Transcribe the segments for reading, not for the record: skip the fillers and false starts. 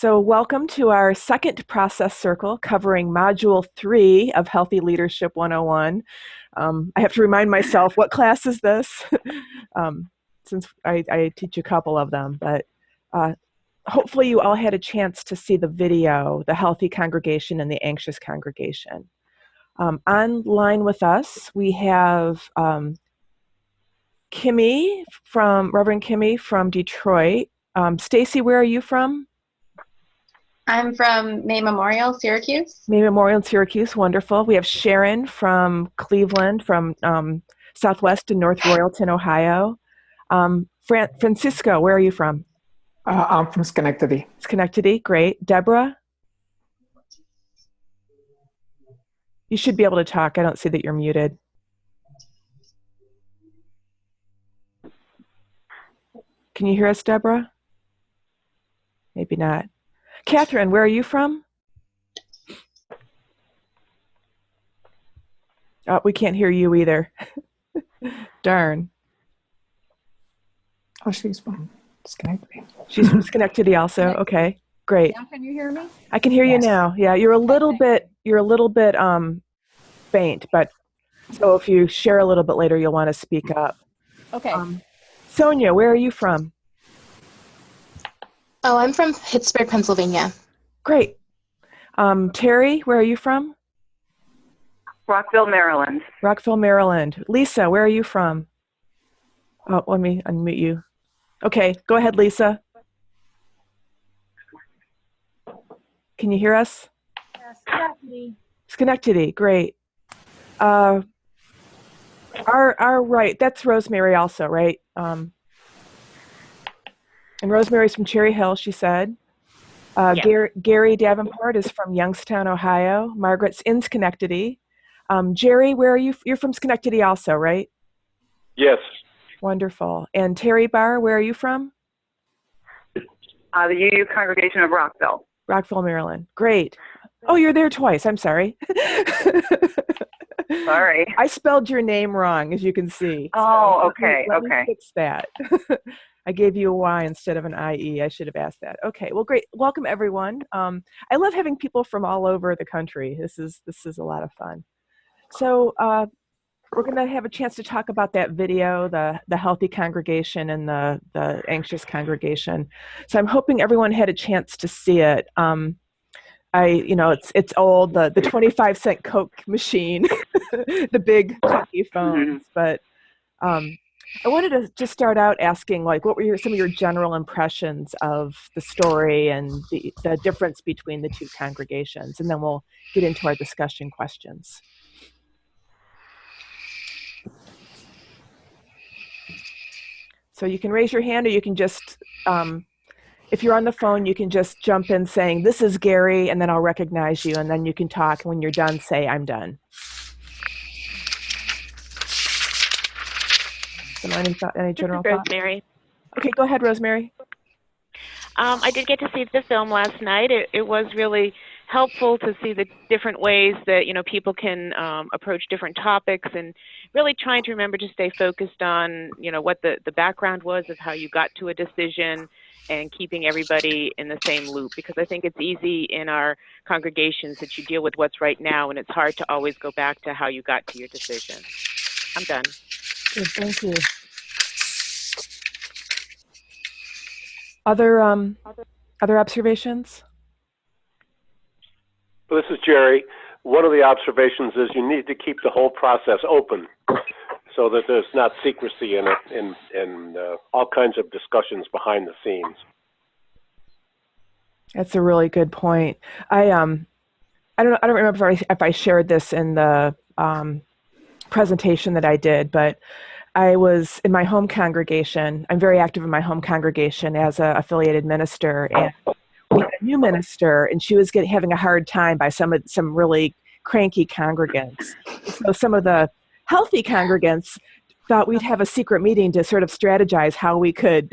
So welcome to our second process circle covering Module 3 of Healthy Leadership 101. I have to remind myself, what class is this? Since I teach a couple of them, but hopefully you all had a chance to see the video, the healthy congregation and the anxious congregation. Online with us, we have Reverend Kimmy from Detroit. Stacy, where are you from? I'm from May Memorial, Syracuse. May Memorial in Syracuse, wonderful. We have Sharon from Cleveland, from Southwest and North Royalton, Ohio. Francisco, where are you from? I'm from Schenectady. Schenectady, great. Deborah? You should be able to talk. I don't see that you're muted. Can you hear us, Deborah? Maybe not. Catherine, where are you from? Oh, we can't hear you either. Darn. Oh, she's from Schenectady. She's from Schenectady also. Okay, great. Now can you hear me? I can hear you now. Yeah, you're a little bit faint, but so if you share a little bit later, you'll want to speak up. Okay. Sonia, where are you from? Oh, I'm from Pittsburgh, Pennsylvania. Great. Terry, where are you from? Rockville, Maryland. Rockville, Maryland. Lisa, where are you from? Oh, let me unmute you. Okay, go ahead, Lisa. Can you hear us? Schenectady. Schenectady, great. Our right, that's Rosemary also, right? And Rosemary's from Cherry Hill, she said. Yes. Gary Davenport is from Youngstown, Ohio. Margaret's in Schenectady. Jerry, where are you? You're from Schenectady also, right? Yes. Wonderful. And Terry Barr, where are you from? The UU Congregation of Rockville. Rockville, Maryland. Great. Oh, you're there twice. I'm sorry. Sorry. I spelled your name wrong, as you can see. Oh, okay, Let me okay. fix that. I gave you a Y instead of an IE. I should have asked that. Okay, well, great. Welcome, everyone. I love having people from all over the country. This is a lot of fun. So we're going to have a chance to talk about that video, the healthy congregation and the anxious congregation. So I'm hoping everyone had a chance to see it. It's old, the 25-cent Coke machine, the big clunky phones. But I wanted to just start out asking, like, what were some of your general impressions of the story and the difference between the two congregations? And then we'll get into our discussion questions. So you can raise your hand, or you can just, if you're on the phone, you can just jump in saying, "This is Gary," and then I'll recognize you, and then you can talk. And when you're done, say, "I'm done." Any general thoughts? Rosemary. Okay, go ahead, Rosemary. I did get to see the film last night. It was really helpful to see the different ways that people can approach different topics, and really trying to remember to stay focused on what the background was of how you got to a decision, and keeping everybody in the same loop, because I think it's easy in our congregations that you deal with what's right now, and it's hard to always go back to how you got to your decision. I'm done. Good, thank you. Other observations? Well, this is Jerry. One of the observations is you need to keep the whole process open so that there's not secrecy in it and all kinds of discussions behind the scenes. That's a really good point. I don't remember if I shared this in the presentation that I did, but I was in my home congregation. I'm very active in my home congregation as an affiliated minister, and we had a new minister, and she was having a hard time by some really cranky congregants. So some of the healthy congregants thought we'd have a secret meeting to sort of strategize how we could,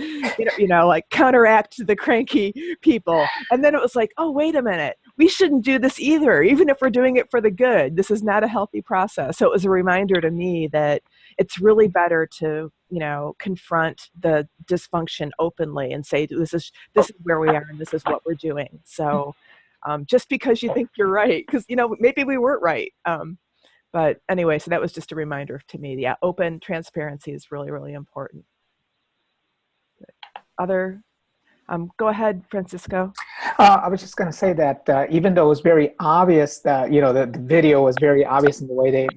like counteract the cranky people. And then it was like, oh, wait a minute, we shouldn't do this either, even if we're doing it for the good. This is not a healthy process. So it was a reminder to me that it's really better to, confront the dysfunction openly and say, this is where we are and this is what we're doing. So just because you think you're right, because, maybe we weren't right. But anyway, so that was just a reminder to me. Yeah, open transparency is really, really important. Go ahead, Francisco. I was just going to say that even though it was very obvious that, the video was very obvious in the way they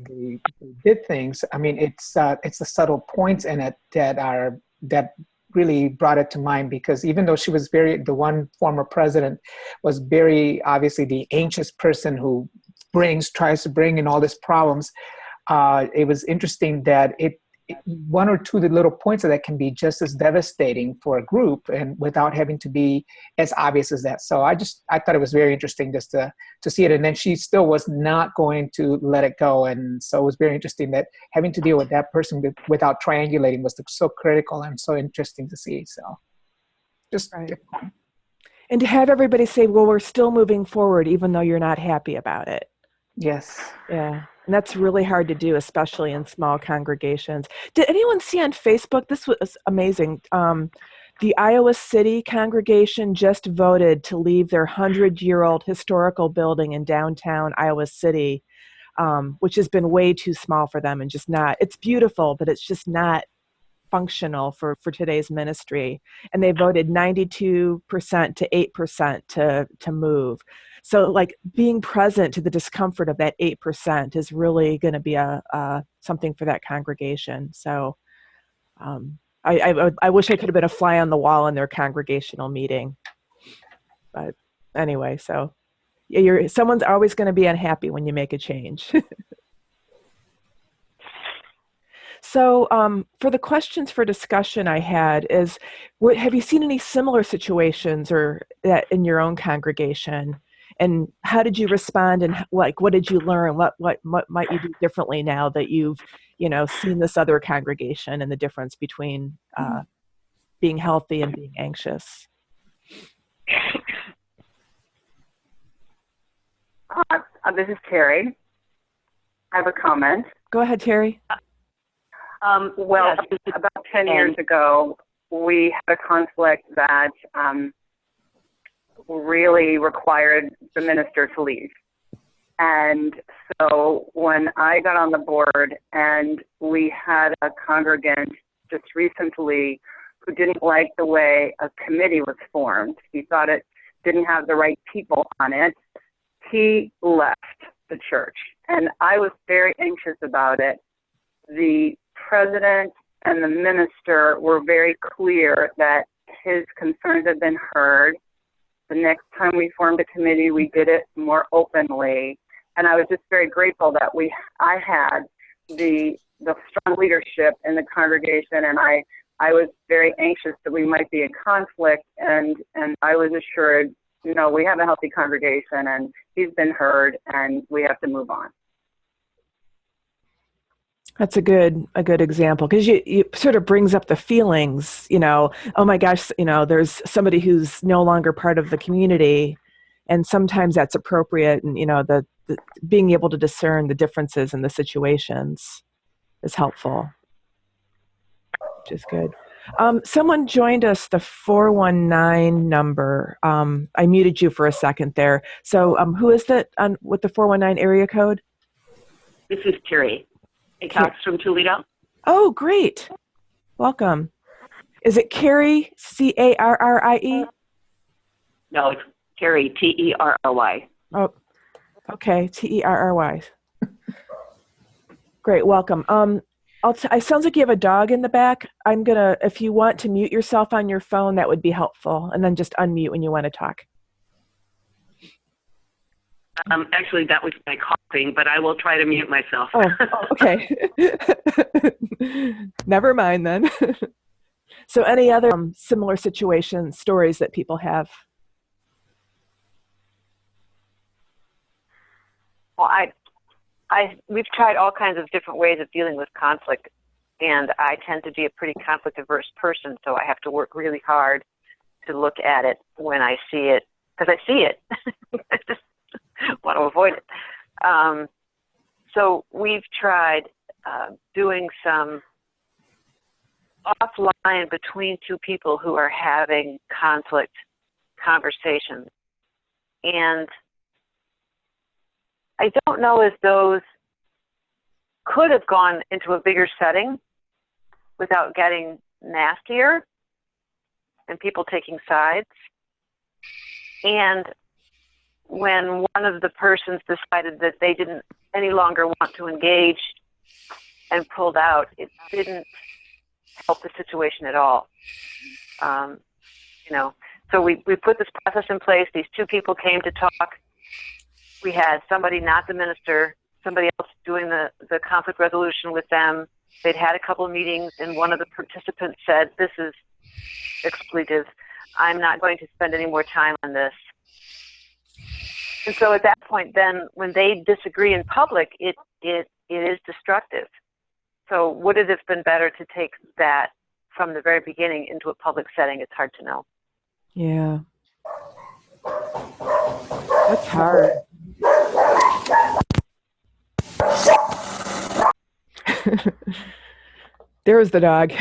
did things, I mean, it's the subtle points in it that really brought it to mind, because even though she was the one former president was very obviously the anxious person who tries to bring in all these problems, it was interesting that one or two of the little points of that can be just as devastating for a group and without having to be as obvious as that. So I thought it was very interesting just to see it. And then she still was not going to let it go. And so it was very interesting that having to deal with that person without triangulating was so critical and so interesting to see. So just right. And to have everybody say, well, we're still moving forward, even though you're not happy about it. Yes. Yeah. And that's really hard to do, especially in small congregations. Did anyone see on Facebook? This was amazing. The Iowa City congregation just voted to leave their 100-year-old historical building in downtown Iowa City, which has been way too small for them and just not, it's beautiful, but it's just not functional for today's ministry. And they voted 92% to 8% to move. So like being present to the discomfort of that 8% is really going to be something for that congregation. So I wish I could have been a fly on the wall in their congregational meeting. But anyway, so someone's always going to be unhappy when you make a change. So for the questions for discussion I had is, have you seen any similar situations or that in your own congregation? And how did you respond? And what did you learn? What might you do differently now that you've, seen this other congregation and the difference between being healthy and being anxious? This is Terry. I have a comment. Go ahead, Terry. Well, about 10 years ago, we had a conflict that really required the minister to leave. And so when I got on the board and we had a congregant just recently who didn't like the way a committee was formed, he thought it didn't have the right people on it, he left the church. And I was very anxious about it. The president and the minister were very clear that his concerns had been heard. The next time we formed a committee, we did it more openly. And I was just very grateful that I had the strong leadership in the congregation, and I was very anxious that we might be in conflict, and I was assured, we have a healthy congregation and he's been heard and we have to move on. That's a good example, because you sort of brings up the feelings, oh my gosh, there's somebody who's no longer part of the community, and sometimes that's appropriate, and the being able to discern the differences in the situations is helpful, which is good. Someone joined us, the 419 number. I muted you for a second there. So who is that with the 419 area code? This is Carrie. It talks from Toledo. Oh, great. Welcome. Is it Carrie, Carrie? No, it's Terry, Terry. Oh, okay, Terry. Great, welcome. It sounds like you have a dog in the back. If you want to mute yourself on your phone, that would be helpful. And then just unmute when you want to talk. Actually, that was my coughing, but I will try to mute myself. Oh, okay. Never mind then. So any other similar situation stories that people have? Well, we've tried all kinds of different ways of dealing with conflict, and I tend to be a pretty conflict-averse person, so I have to work really hard to look at it when I see it, because I see it. I just want to avoid it. So we've tried doing some offline between two people who are having conflict conversations. And I don't know if those could have gone into a bigger setting without getting nastier and people taking sides. And when one of the persons decided that they didn't any longer want to engage and pulled out, it didn't help the situation at all. So we put this process in place. These two people came to talk. We had somebody, not the minister, somebody else doing the conflict resolution with them. They'd had a couple of meetings, and one of the participants said, "This is expletive. I'm not going to spend any more time on this." And so at that point, then, when they disagree in public, it is destructive. So would it have been better to take that from the very beginning into a public setting? It's hard to know. Yeah. That's hard. There's the dog.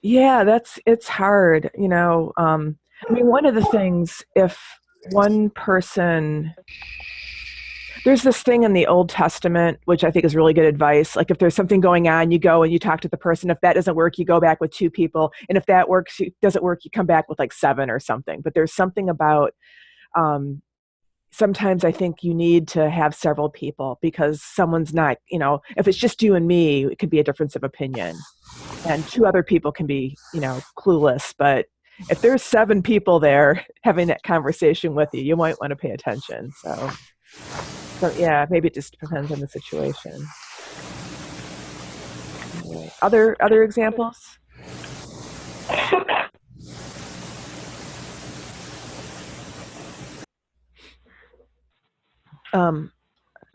Yeah, it's hard. I mean, one of the things, if one person, there's this thing in the Old Testament, which I think is really good advice. Like if there's something going on, you go and you talk to the person. If that doesn't work, you go back with 2 people. And if that doesn't work, you come back with like 7 or something. But there's something about, sometimes I think you need to have several people because someone's not, if it's just you and me, it could be a difference of opinion. And 2 other people can be, clueless. But if there's 7 people there having that conversation with you, you might want to pay attention. So yeah, maybe it just depends on the situation. Other examples? And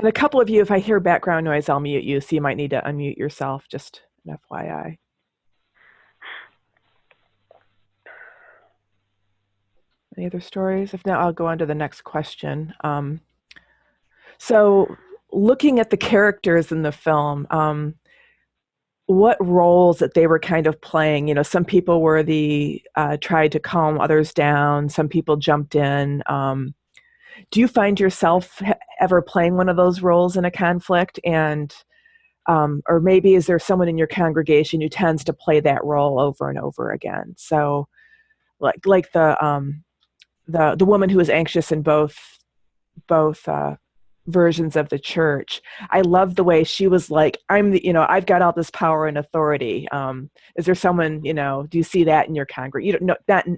a couple of you, if I hear background noise, I'll mute you. So you might need to unmute yourself, just an FYI. Any other stories? If not, I'll go on to the next question. So looking at the characters in the film, what roles that they were kind of playing? Some people were tried to calm others down. Some people jumped in. Do you find yourself ever playing one of those roles in a conflict? And, or maybe is there someone in your congregation who tends to play that role over and over again? So like the woman who was anxious in both versions of the church. I love the way she was like, I've got all this power and authority. Is there someone, do you see that in your congregation?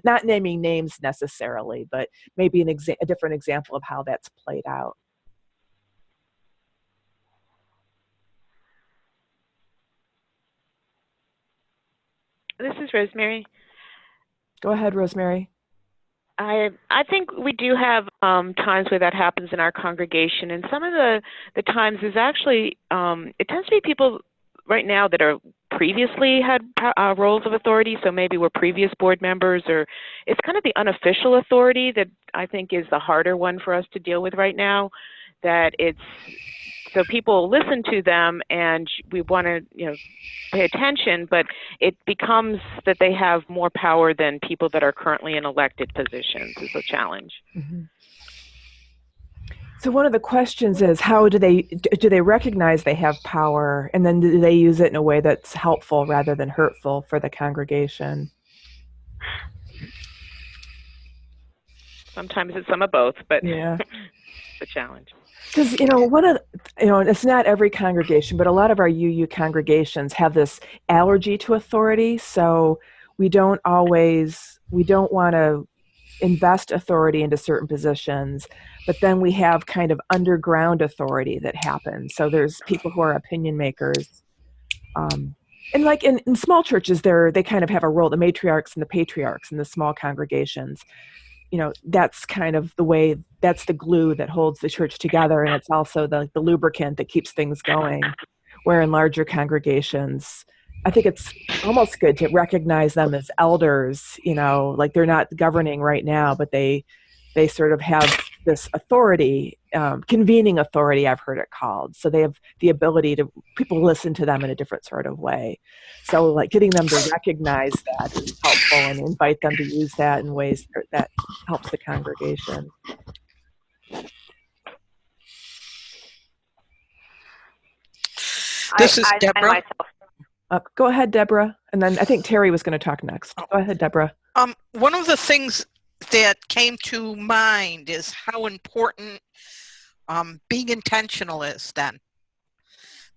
Not naming names necessarily, but maybe a different example of how that's played out. This is Rosemary. Go ahead, Rosemary. I think we do have times where that happens in our congregation, and some of the times is actually it tends to be people right now that are previously had roles of authority, so maybe we're previous board members, or it's kind of the unofficial authority that I think is the harder one for us to deal with right now. That so people listen to them and we want to, pay attention, but it becomes that they have more power than people that are currently in elected positions is a challenge. Mm-hmm. So one of the questions is, how do they recognize they have power, and then do they use it in a way that's helpful rather than hurtful for the congregation? Sometimes it's some of both, but yeah, it's a challenge. Because, it's not every congregation, but a lot of our UU congregations have this allergy to authority. So we don't want to invest authority into certain positions, but then we have kind of underground authority that happens. So there's people who are opinion makers. And like in small churches, they kind of have a role, the matriarchs and the patriarchs in the small congregations. That's kind of that's the glue that holds the church together. And it's also the lubricant that keeps things going. Where in larger congregations, I think it's almost good to recognize them as elders, like they're not governing right now, but they sort of have this authority, convening authority, I've heard it called. So they have the ability to, people listen to them in a different sort of way. So like getting them to recognize that is helpful and invite them to use that in ways that helps the congregation. This is I Deborah. myself, Go ahead, Deborah. And then I think Terry was going to talk next. Go ahead, Deborah. One of the things that came to mind is how important being intentional is then.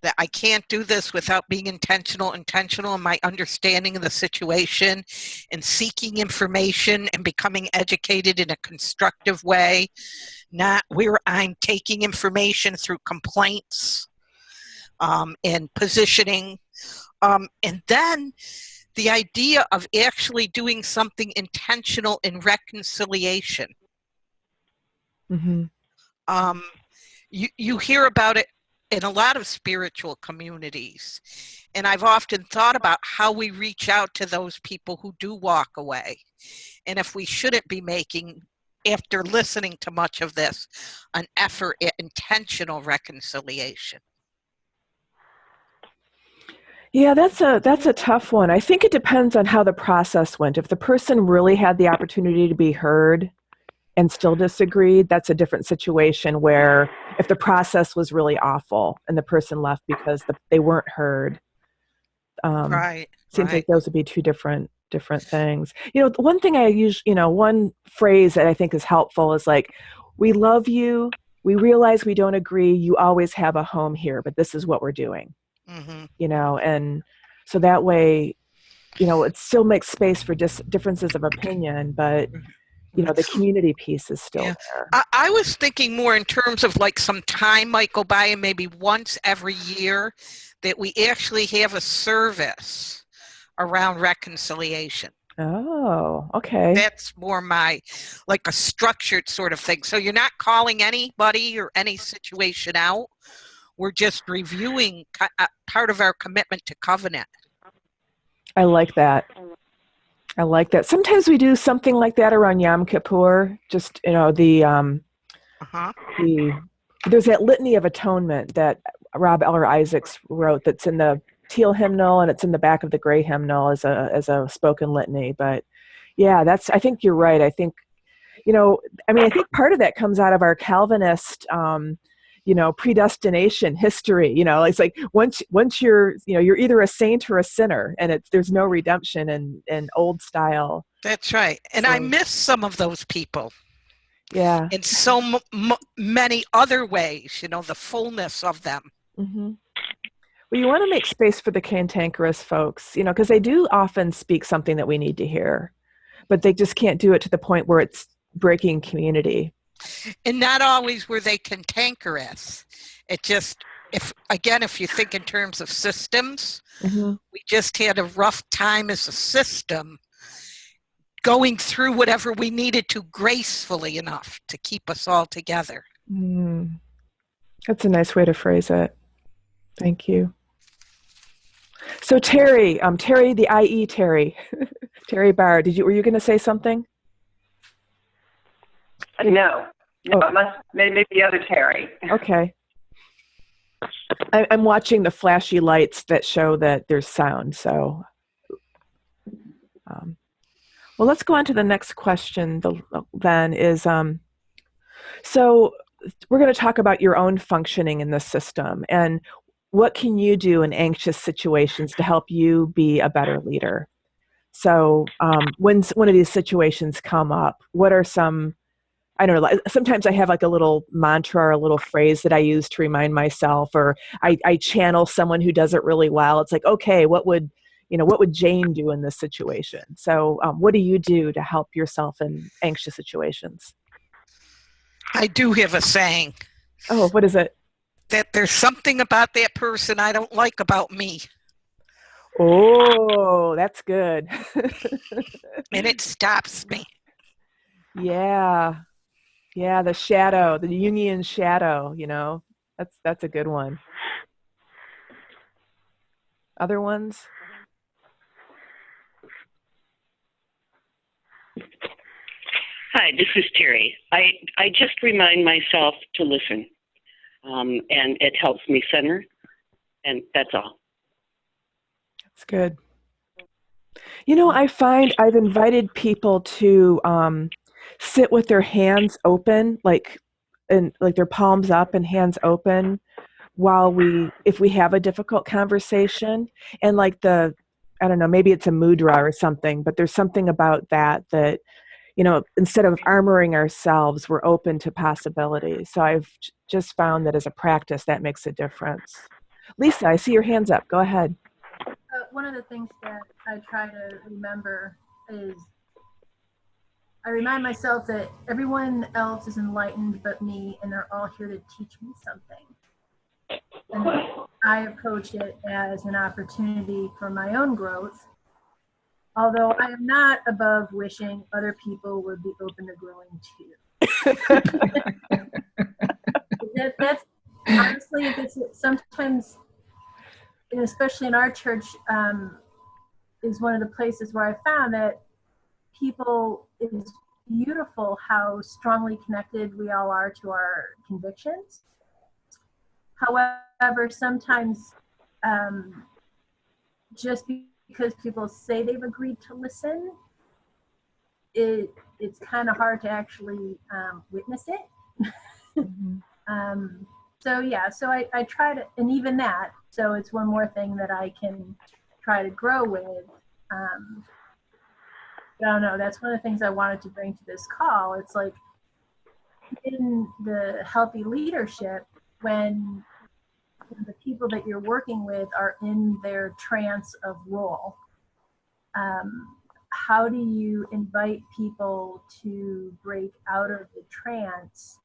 That I can't do this without being intentional in my understanding of the situation and seeking information and becoming educated in a constructive way, not where I'm taking information through complaints and positioning. And then the idea of actually doing something intentional in reconciliation. Mm-hmm. You hear about it in a lot of spiritual communities. And I've often thought about how we reach out to those people who do walk away. And if we shouldn't be making, after listening to much of this, an effort at intentional reconciliation. Yeah, that's a tough one. I think it depends on how the process went. If the person really had the opportunity to be heard and still disagreed, that's a different situation where if the process was really awful and the person left because they weren't heard, Right. seems like those would be two different things. One thing I use, one phrase that I think is helpful is like, we love you, we realize we don't agree, you always have a home here, but this is what we're doing. Mm-hmm. And so that way, it still makes space for differences of opinion, but the community piece is still there. I was thinking more in terms of like some time might go by and maybe once every year that we actually have a service around reconciliation. Oh, okay. That's more like a structured sort of thing. So you're not calling anybody or any situation out. We're just reviewing part of our commitment to covenant. I like that. Sometimes we do something like that around Yom Kippur. Just, there's that litany of atonement that Rob Eller Isaacs wrote that's in the teal hymnal and it's in the back of the gray hymnal as a spoken litany. But yeah, I think you're right. I think, I think part of that comes out of our Calvinist, predestination history. It's like once you're either a saint or a sinner, and there's no redemption in old style. That's right. And I miss some of those people. Yeah. In so many other ways, the fullness of them. Mm-hmm. Well, you want to make space for the cantankerous folks, because they do often speak something that we need to hear, but they just can't do it to the point where it's breaking community. And not always were they cantankerous. It just, if you think in terms of systems, mm-hmm. we just had a rough time as a system going through whatever we needed to gracefully enough to keep us all together. Mm. That's a nice way to phrase it. Thank you. So Terry, the IE Terry, Terry Barr, were you going to say something? No, maybe the other Terry. Okay. I'm watching the flashy lights that show that there's sound. So, well, let's go on to the next question. Then is so we're going to talk about your own functioning in the system and what can you do in anxious situations to help you be a better leader. So when one of these situations come up, what are some, I don't know, sometimes I have like a little mantra or a little phrase that I use to remind myself, or I channel someone who does it really well. It's like, okay, what would Jane do in this situation? So what do you do to help yourself in anxious situations? I do have a saying. Oh, what is it? That there's something about that person I don't like about me. Oh, that's good. And it stops me. Yeah. Yeah, the shadow, the Jungian shadow, that's a good one. Other ones? Hi, Hi, this is Terry. I just remind myself to listen, and it helps me center, and that's all. That's good. You know, I find I've invited people to sit with their hands open, like their palms up and hands open, while if we have a difficult conversation, and like I don't know, maybe it's a mudra or something, but there's something about that, instead of armoring ourselves, we're open to possibilities. So I've just found that as a practice, that makes a difference. Lisa, I see your hands up. Go ahead. One of the things that I try to remember is I remind myself that everyone else is enlightened but me, and they're all here to teach me something. And I approach it as an opportunity for my own growth, although I am not above wishing other people would be open to growing too. That's honestly, it's sometimes, and especially in our church, is one of the places where I found that people, it's beautiful how strongly connected we all are to our convictions. However, sometimes just because people say they've agreed to listen, it's kind of hard to actually witness it. Mm-hmm. So I try to, and even that, so it's one more thing that I can try to grow with. I don't know, that's one of the things I wanted to bring to this call. It's like in the healthy leadership, when the people that you're working with are in their trance of role, how do you invite people to break out of the trance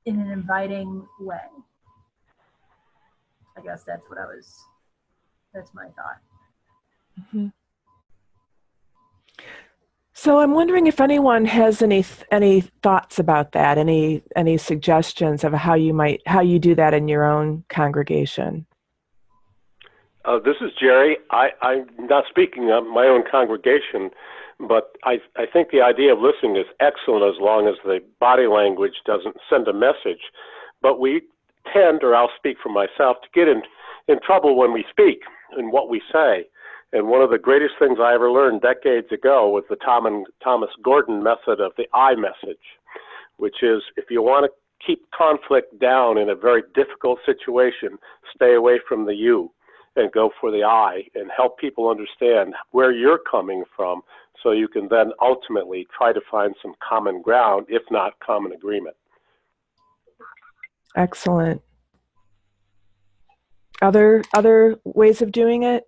in an inviting way? I guess that's my thought. Mm-hmm. So I'm wondering if anyone has any thoughts about that, any suggestions of how you do that in your own congregation. This is Jerry. I'm not speaking of my own congregation, but I think the idea of listening is excellent as long as the body language doesn't send a message. But we tend, or I'll speak for myself, to get in trouble when we speak and what we say. And one of the greatest things I ever learned decades ago was the Thomas Gordon method of the I message, which is if you want to keep conflict down in a very difficult situation, stay away from the you and go for the I, and help people understand where you're coming from so you can then ultimately try to find some common ground, if not common agreement. Excellent. Other ways of doing it?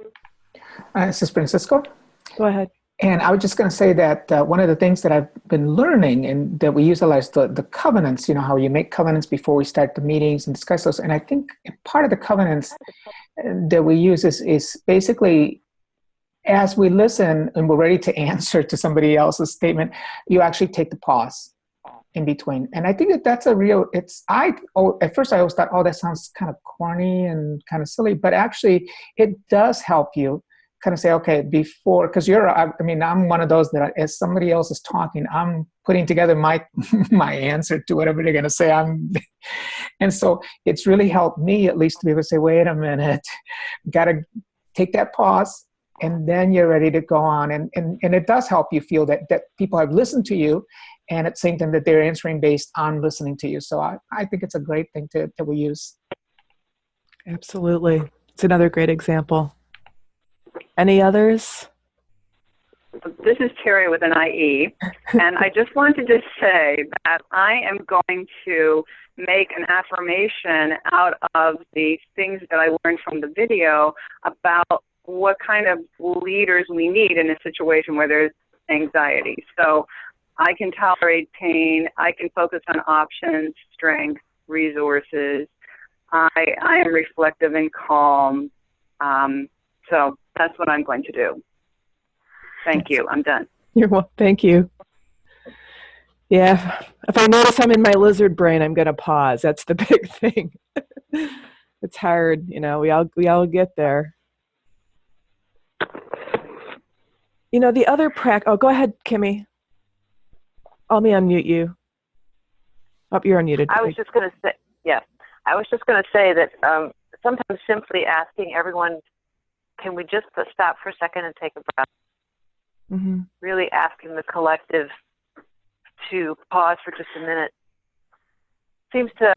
This is Francisco. Go ahead. And I was just going to say that one of the things that I've been learning and that we utilize the covenants, how you make covenants before we start the meetings and discuss those. And I think part of the covenants that we use is basically as we listen and we're ready to answer to somebody else's statement, you actually take the pause in between. And I think that's a real, at first I always thought, oh, that sounds kind of corny and kind of silly, but actually it does help you kind of say, okay, before, because I'm one of those that as somebody else is talking, I'm putting together my answer to whatever they're going to say. And so it's really helped me at least to be able to say, wait a minute, got to take that pause, and then you're ready to go on. And it does help you feel that people have listened to you, and at the same time that they're answering based on listening to you. So I think it's a great thing that we use. Absolutely. It's another great example. Any others? This is Terry with an IE, and I just wanted to say that I am going to make an affirmation out of the things that I learned from the video about what kind of leaders we need in a situation where there's anxiety. So I can tolerate pain, I can focus on options, strengths, resources. I am reflective and calm. So that's what I'm going to do. Thank you. I'm done. You're welcome. Thank you. Yeah, if I notice I'm in my lizard brain, I'm going to pause. That's the big thing. It's hard, we all get there. You know, the other oh, go ahead, Kimmy. Let me unmute you. Oh, you're unmuted. I was just going to say, yes, I was just going to say that sometimes simply asking everyone, can we just stop for a second and take a breath? Mm-hmm. Really asking the collective to pause for just a minute seems to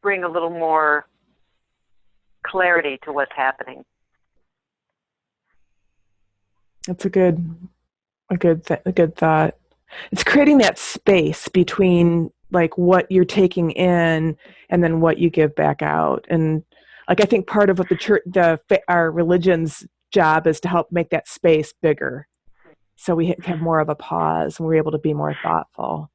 bring a little more clarity to what's happening. That's a good thought. It's creating that space between like what you're taking in and then what you give back out. And like I think part of what the church, our religion's job is to help make that space bigger, so we have more of a pause and we're able to be more thoughtful.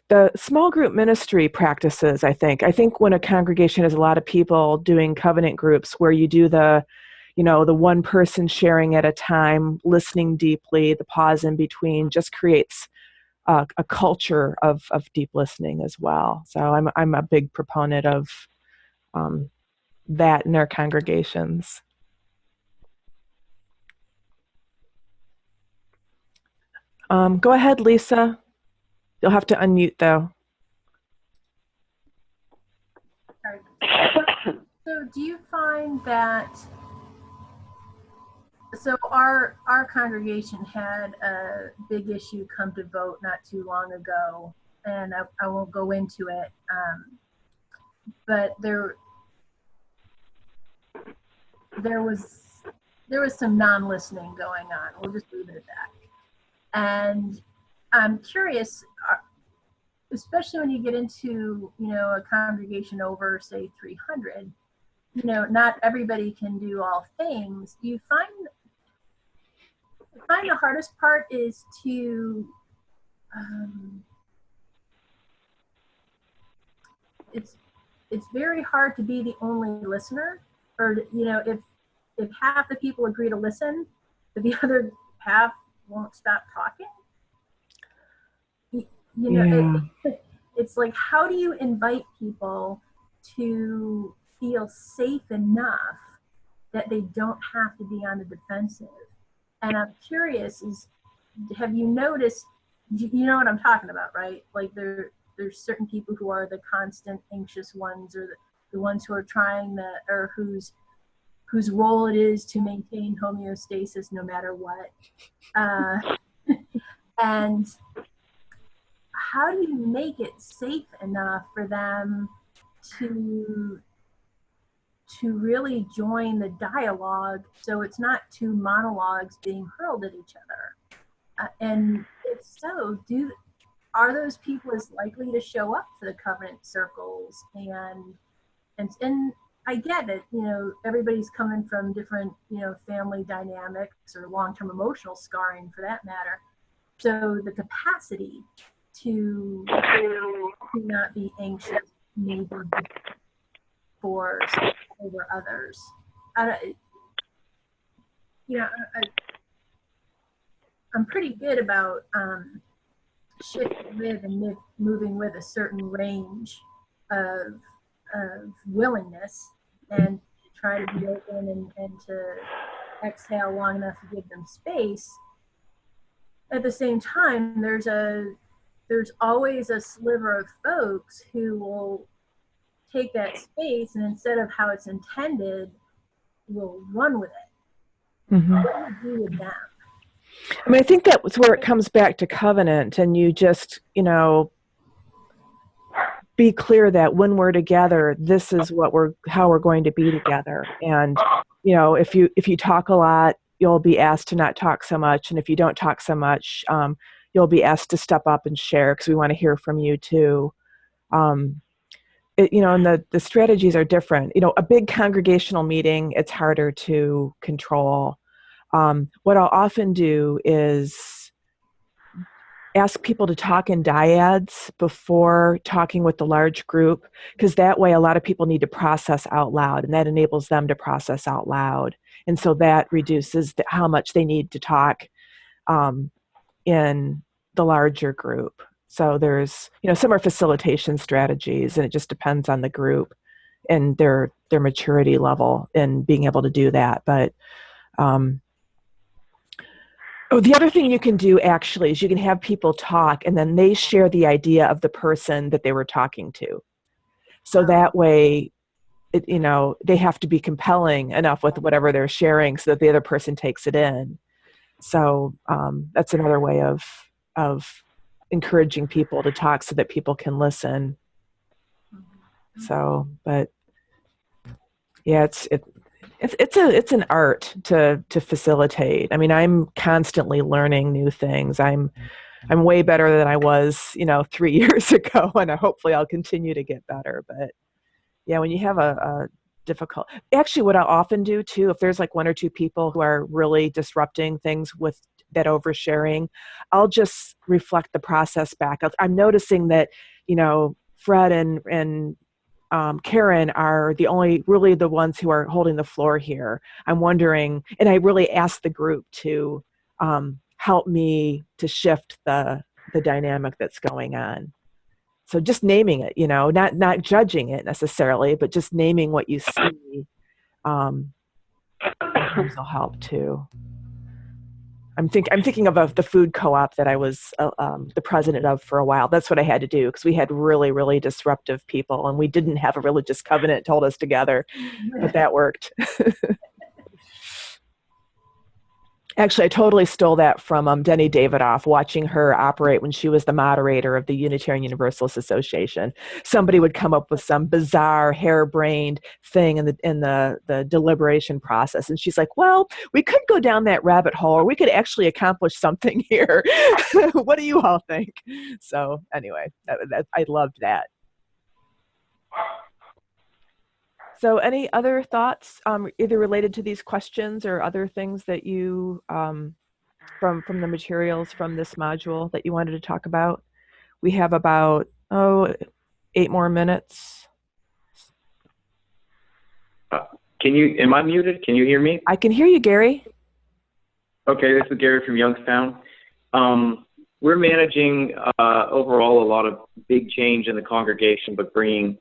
The small group ministry practices, I think when a congregation has a lot of people doing covenant groups where you do the one person sharing at a time, listening deeply, the pause in between just creates a culture of deep listening as well. So I'm a big proponent of that in our congregations. Go ahead, Lisa. You'll have to unmute though. So do you find that, so our congregation had a big issue come to vote not too long ago, and I won't go into it, but there was some non-listening going on. We'll just leave it at that. And I'm curious, especially when you get into, a congregation over, say, 300, not everybody can do all things. You find the hardest part is to, it's very hard to be the only listener, or, if half the people agree to listen, but the other half won't stop talking. It's like, how do you invite people to feel safe enough that they don't have to be on the defensive? And I'm curious, have you noticed, you know what I'm talking about, right? Like there's certain people who are the constant anxious ones, or the ones who are trying or whose role it is to maintain homeostasis no matter what. And how do you make it safe enough for them to really join the dialogue, so it's not two monologues being hurled at each other? And if so, are those people as likely to show up for the covenant circles? And I get it, everybody's coming from different, family dynamics or long-term emotional scarring for that matter. So the capacity to not be anxious maybe for over others. I'm pretty good about shifting with and moving with a certain range of willingness, and try to be open and to exhale long enough to give them space. At the same time, there's always a sliver of folks who will take that space, and instead of how it's intended, will run with it. Mm-hmm. What do you do with them? I mean, I think that's where it comes back to covenant, and you just, be clear that when we're together, this is how we're going to be together. And, if you talk a lot, you'll be asked to not talk so much. And if you don't talk so much, you'll be asked to step up and share, because we want to hear from you too. And the strategies are different. A big congregational meeting, it's harder to control. What I'll often do is ask people to talk in dyads before talking with the large group, because that way a lot of people need to process out loud, and that enables them to process out loud. And so that reduces how much they need to talk in the larger group. So there's, some are facilitation strategies, and it just depends on the group and their maturity level in being able to do that. But Oh, the other thing you can do actually is you can have people talk and then they share the idea of the person that they were talking to. So that way, they have to be compelling enough with whatever they're sharing so that the other person takes it in. So that's another way of encouraging people to talk so that people can listen. So, but yeah, it's an art to facilitate. I mean, I'm constantly learning new things. I'm way better than I was, 3 years ago, and hopefully I'll continue to get better. But yeah, when you have a difficult, actually, what I'll often do too, if there's like one or two people who are really disrupting things with that oversharing, I'll just reflect the process back. I'm noticing that, Fred and Karen are really the ones who are holding the floor here. I'm wondering, and I really asked the group to help me to shift the dynamic that's going on. So just naming it, not judging it necessarily, but just naming what you see will help too. I'm thinking of the food co-op that I was the president of for a while. That's what I had to do because we had really, really disruptive people, and we didn't have a religious covenant to hold us together, but that worked. Actually, I totally stole that from Denny Davidoff, watching her operate when she was the moderator of the Unitarian Universalist Association. Somebody would come up with some bizarre, harebrained thing in the deliberation process, and she's like, "Well, we could go down that rabbit hole, or we could actually accomplish something here. What do you all think?" So, anyway, I loved that. So any other thoughts, either related to these questions or other things that you, from the materials from this module that you wanted to talk about? We have about, 8 more minutes. Am I muted? Can you hear me? I can hear you, Gary. Okay, this is Gary from Youngstown. We're managing overall a lot of big change in the congregation, but bringing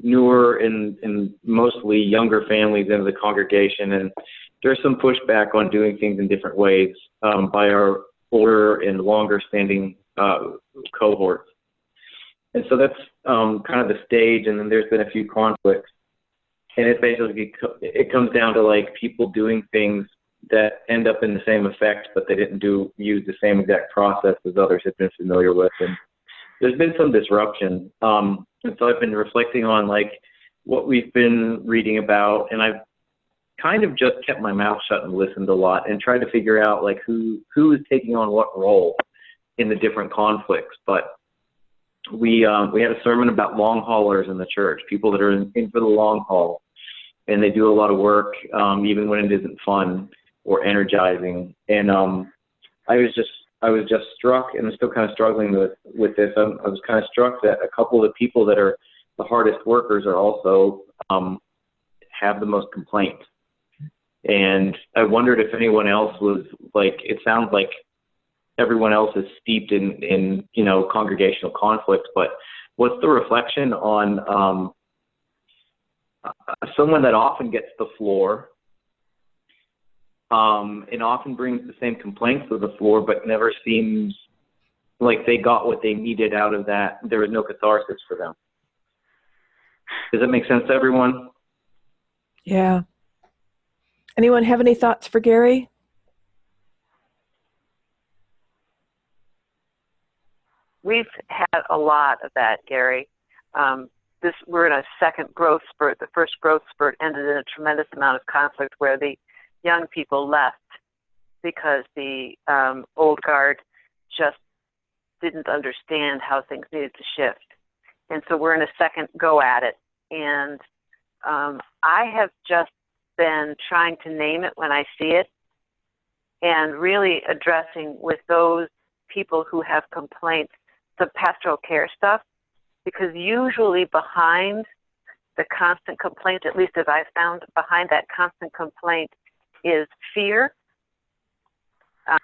newer and mostly younger families into the congregation, and there's some pushback on doing things in different ways by our older and longer standing cohorts. And so that's kind of the stage, and then there's been a few conflicts, and it comes down to like people doing things that end up in the same effect, but they didn't use the same exact process as others have been familiar with, and there's been some disruption. And so I've been reflecting on like what we've been reading about, and I've kind of just kept my mouth shut and listened a lot and tried to figure out like who is taking on what role in the different conflicts. But we had a sermon about long haulers in the church, people that are in for the long haul, and they do a lot of work even when it isn't fun or energizing. And I was just struck, and I'm still kind of struggling with this. I was kind of struck that a couple of the people that are the hardest workers are also have the most complaints. And I wondered if anyone else was like, it sounds like everyone else is steeped in congregational conflict, but what's the reflection on someone that often gets the floor and often brings the same complaints to the floor, but never seems like they got what they needed out of that? There was no catharsis for them. Does that make sense to everyone? Yeah. Anyone have any thoughts for Gary? We've had a lot of that, Gary. We're in a second growth spurt. The first growth spurt ended in a tremendous amount of conflict where the young people left because the old guard just didn't understand how things needed to shift. And so we're in a second go at it. And I have just been trying to name it when I see it and really addressing with those people who have complaints the pastoral care stuff, because usually behind the constant complaint, at least as I've found, behind that constant complaint is fear.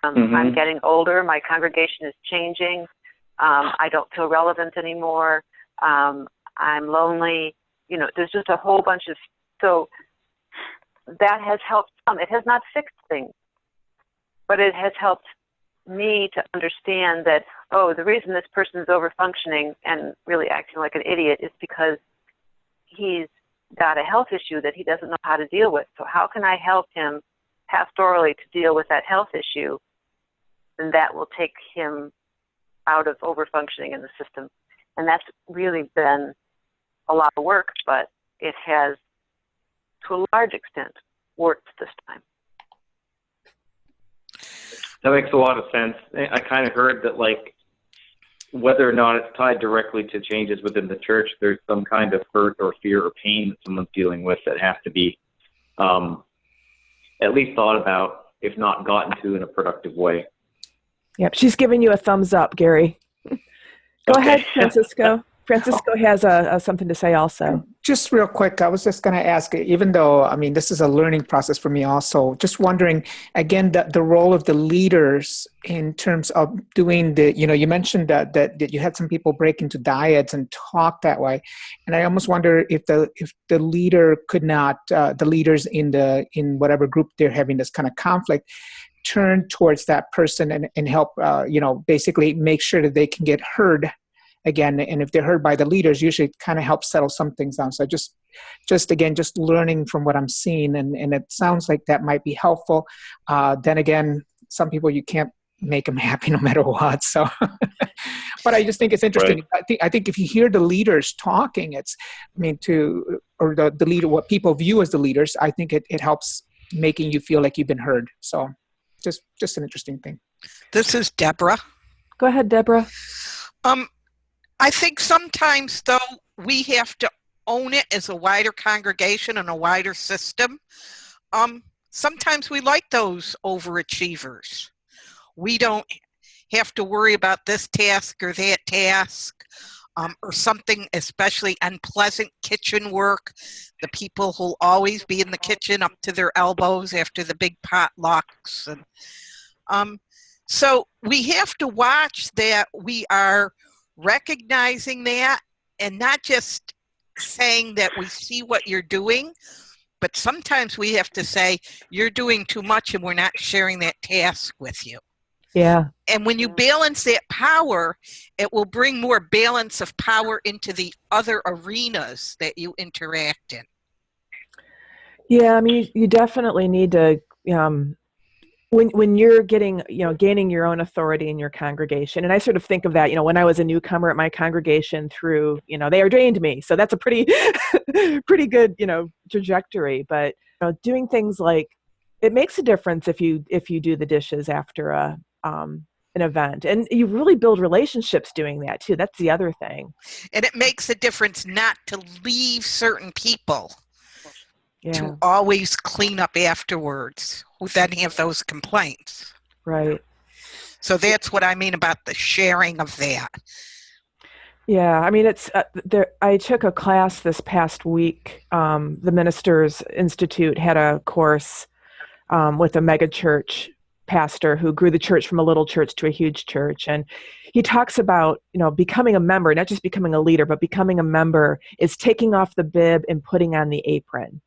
I'm getting older. My congregation is changing. I don't feel relevant anymore. I'm lonely. There's just a whole bunch of, so that has helped some. It has not fixed things, but it has helped me to understand that, oh, the reason this person is over-functioning and really acting like an idiot is because he's got a health issue that he doesn't know how to deal with. So how can I help him pastorally to deal with that health issue? And that will take him out of over-functioning in the system. And that's really been a lot of work, but it has, to a large extent, worked this time. That makes a lot of sense. I kind of heard that, like, whether or not it's tied directly to changes within the church, there's some kind of hurt or fear or pain that someone's dealing with that has to be at least thought about, if not gotten to in a productive way. Yep, she's giving you a thumbs up, Gary. Go ahead, Francisco. Francisco has something to say also. Just real quick, I was just going to ask, even though, I mean, this is a learning process for me also, just wondering, again, the role of the leaders in terms of doing you mentioned that you had some people break into diets and talk that way. And I almost wonder if the leader could not, the leaders in whatever group they're having this kind of conflict, turn towards that person and help, basically make sure that they can get heard again. And if they're heard by the leaders, usually it kind of helps settle some things down. So just learning from what I'm seeing, and it sounds like that might be helpful. Then again, some people, you can't make them happy no matter what. So, but I just think it's interesting. Right. I think if you hear the leaders talking, the leader, what people view as the leaders, I think it helps making you feel like you've been heard. So just an interesting thing. This is Deborah. Go ahead, Deborah. I think sometimes, though, we have to own it as a wider congregation and a wider system. Sometimes we like those overachievers. We don't have to worry about this task or that task, or something especially unpleasant kitchen work. The people who'll always be in the kitchen up to their elbows after the big potlucks. And so we have to watch that we are recognizing that and not just saying that we see what you're doing, but sometimes we have to say, you're doing too much and we're not sharing that task with you. Yeah. And when you balance that power, it will bring more balance of power into the other arenas that you interact in. Yeah, I mean, you definitely need to, when you're gaining your own authority in your congregation, and I sort of think of that, when I was a newcomer at my congregation through, they ordained me. So that's a pretty good, trajectory. But doing things like, it makes a difference if you do the dishes after an event, and you really build relationships doing that too. That's the other thing. And it makes a difference not to leave certain people to Yeah. always clean up afterwards, who then have those complaints. Right. So that's what I mean about the sharing of that. Yeah, I mean, it's there. I took a class this past week. The Ministers Institute had a course with a mega church pastor who grew the church from a little church to a huge church, and he talks about becoming a member, not just becoming a leader, but becoming a member is taking off the bib and putting on the apron.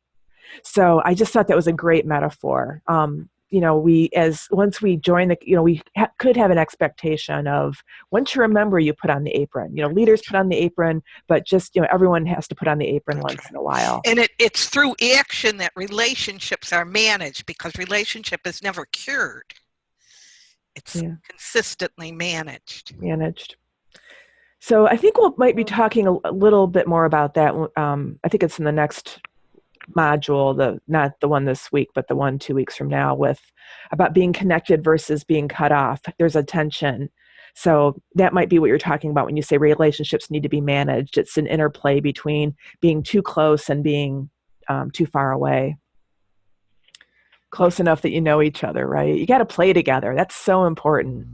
So I just thought that was a great metaphor. Once we join we could have an expectation of, once you're a member, you put on the apron. Leaders put on the apron, but just, everyone has to put on the apron once in a while. And it's through action that relationships are managed, because relationship is never cured. It's consistently managed. So I think we might be talking a little bit more about that. I think it's in the next module, not the one this week, but the one 2 weeks from now, about being connected versus being cut off. There's a tension. So that might be what you're talking about when you say relationships need to be managed. It's an interplay between being too close and being too far away. Close enough that you know each other, right? You got to play together. That's so important.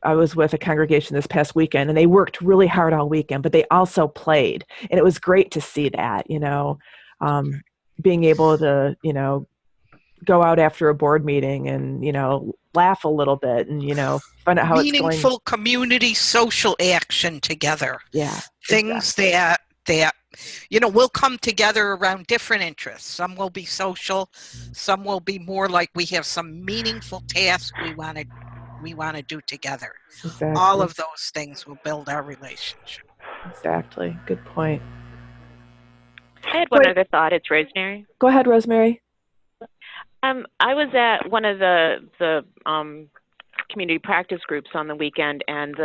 I was with a congregation this past weekend, and they worked really hard all weekend, but they also played. And it was great to see that, being able to, go out after a board meeting and, laugh a little bit and, find out how it's going. Meaningful community social action together. Yeah. Things that we'll come together around different interests. Some will be social, some will be more like we have some meaningful task we want to do together. Exactly. All of those things will build our relationship. Exactly. Good point. I had one other thought. It's Rosemary. Go ahead, Rosemary. I was at one of the community practice groups on the weekend, and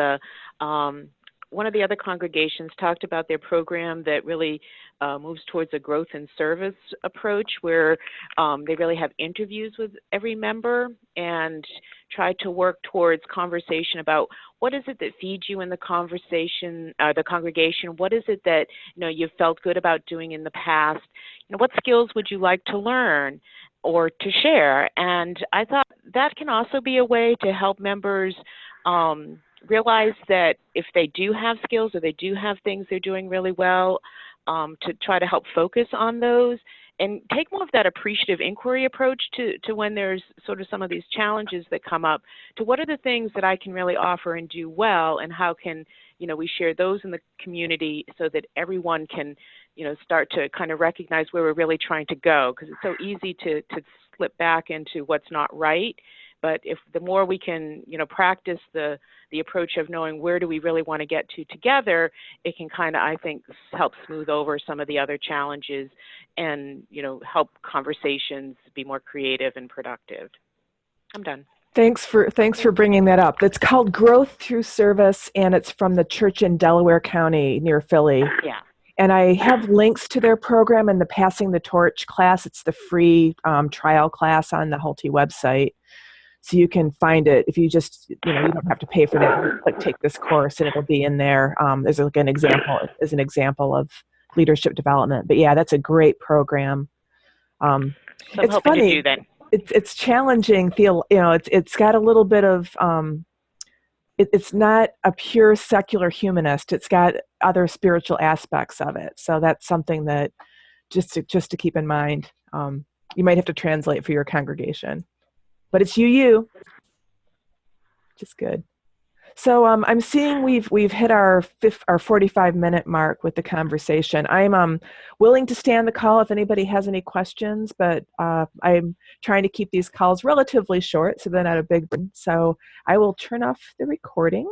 one of the other congregations talked about their program that really moves towards a growth and service approach, where they really have interviews with every member and try to work towards conversation about what is it that feeds you in the conversation, the congregation. What is it that you've felt good about doing in the past? What skills would you like to learn or to share? And I thought that can also be a way to help members realize that if they do have skills or they do have things they're doing really well, to try to help focus on those and take more of that appreciative inquiry approach to when there's sort of some of these challenges that come up, to what are the things that I can really offer and do well, and how can we share those in the community so that everyone can start to kind of recognize where we're really trying to go, because it's so easy to slip back into what's not right. But if the more we can, practice the approach of knowing where do we really want to get to together, it can kind of, I think, help smooth over some of the other challenges and, help conversations be more creative and productive. I'm done. Thanks for bringing that up. It's called Growth Through Service, and it's from the church in Delaware County near Philly. Yeah. And I have links to their program in the Passing the Torch class. It's the free trial class on the Hulte website. So you can find it if you just, you don't have to pay for that. Like, take this course and it'll be in there. There's like an example of leadership development. But yeah, that's a great program. So I'm it's hoping funny. to do that. It's challenging. It's got a little bit of. It's not a pure secular humanist. It's got other spiritual aspects of it. So that's something that just to keep in mind. You might have to translate for your congregation. But it's you, which is good. So I'm seeing we've hit our 45-minute mark with the conversation. I'm willing to stay on the call if anybody has any questions, but I'm trying to keep these calls relatively short so they're not a big burden. So I will turn off the recording.